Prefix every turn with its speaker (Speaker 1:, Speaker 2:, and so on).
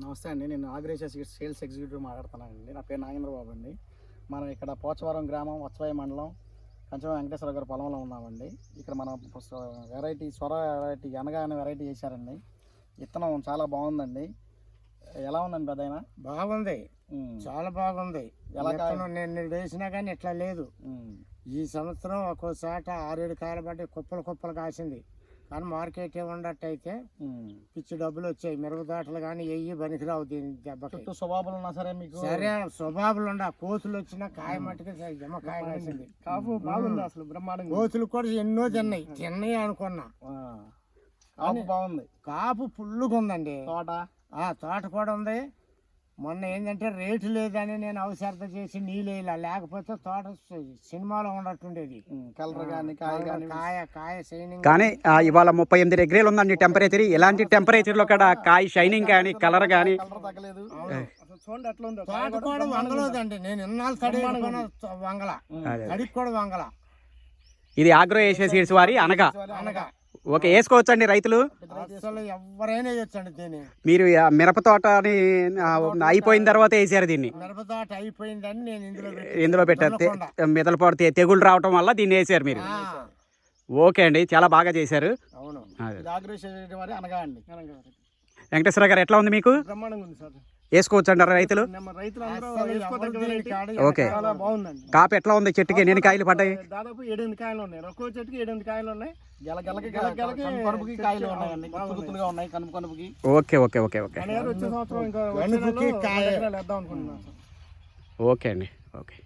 Speaker 1: నమస్తే అండి, నేను ఆగ్రేషియా సీడ్స్ సేల్స్ ఎగ్జిక్యూటివ్ మాట్లాడుతున్నానండి. నా పేరు నాగేంద్రబాబు అండి. మనం ఇక్కడ పోచవరం గ్రామం వత్సవాయి మండలం కంచం వెంకటేశ్వర గారి పొలంలో ఉన్నామండి. ఇక్కడ మనం వెరైటీ సొర వెరైటీ అనగా అనే వెరైటీ చేశారండి. విత్తనం చాలా బాగుందండి. ఎలా ఉందండి పెద్దయినా?
Speaker 2: బాగుంది, చాలా బాగుంది. ఎలా నేను వేసినా కానీ ఇట్లా లేదు. ఈ సంవత్సరం ఒక్కోసాట 6-7 కాయలు పట్టి కుప్పలు కాసింది. కానీ మార్కెట్ ఉండట్టయితే పిచ్చి డబ్బులు వచ్చాయి. మిరప తోటలు కానీ ఎయ్యి పనికిరావు. దీని దెబ్బకి
Speaker 1: స్వభావాలు ఉన్నా సరే మీకు
Speaker 2: సరే స్వభావాలు ఉండ. కోతులు వచ్చినా కాయ మట్టుకు జమకాయ కాసింది.
Speaker 1: కాపు బాగుంది, అసలు బ్రహ్మాండంగా.
Speaker 2: కోతులు కూడా ఎన్నో తిన్నాయి అనుకున్నా.
Speaker 1: బాగుంది,
Speaker 2: కాపు పుల్లుగా ఉందండి.
Speaker 1: తోట
Speaker 2: కూడా ఉంది. మొన్న ఏంటంటే రేటు లేదని నేను అవసరత చేసి నీళ్ళు లేకపోతే తోట సినిమాలో ఉన్నట్టుండేది.
Speaker 1: కలర్ కానీ
Speaker 2: కాయ షైనింగ్.
Speaker 3: కానీ ఇవాళ 38 డిగ్రీలు ఉందండి టెంపరేచర్. ఎలాంటి టెంపరేచర్ లో కూడా కాయ షైనింగ్ కానీ కలర్ కానీ
Speaker 1: తగ్గలేదు.
Speaker 2: తోట కూడా వంగలేదండి. నేను ఇన్నాళ్ళు తడి వంగల, తడికి కూడా వంగల.
Speaker 3: ఇది ఆగ్రోయేషియా సీడ్స్ వారి అనగా. ఓకే, వేసుకోవచ్చండి రైతులు?
Speaker 2: అసలు ఎవరైనా వేయొచ్చండి దీన్ని.
Speaker 3: మీరు మిరప తోటని అయిపోయిన తర్వాత వేసారు దీన్ని?
Speaker 2: మిరప తోట అయిపోయిందని నేను
Speaker 3: ఇందులో పెట్టారు. మిదలపాటు తెగుళ్ళు రావటం వల్ల దీన్ని వేసారు మీరు. ఓకే అండి, చాలా బాగా చేశారు.
Speaker 2: అవును.
Speaker 3: వెంకటేశ్వర గారు ఎట్లా ఉంది మీకు?
Speaker 1: బ్రహ్మాండంగా ఉంది సార్.
Speaker 3: వేసుకోవచ్చు అంటారా రైతులు? ఓకే. కాపు ఎట్లా ఉంది చెట్టుకి? ఎన్ని కాయలు పడ్డాయి?
Speaker 1: దాదాపు 7-8 కాయలు ఉన్నాయి. ఒక్కో చెట్టుకి 7-8 కాయలు ఉన్నాయి. కనుపుకి కాయలు ఉన్నాయండి, గుత్తులుగా ఉన్నాయి కనుపుకి.
Speaker 3: ఓకే ఓకే ఓకే ఓకే
Speaker 1: వచ్చే సంవత్సరం ఇంకా
Speaker 3: ఓకే అండి. ఓకే.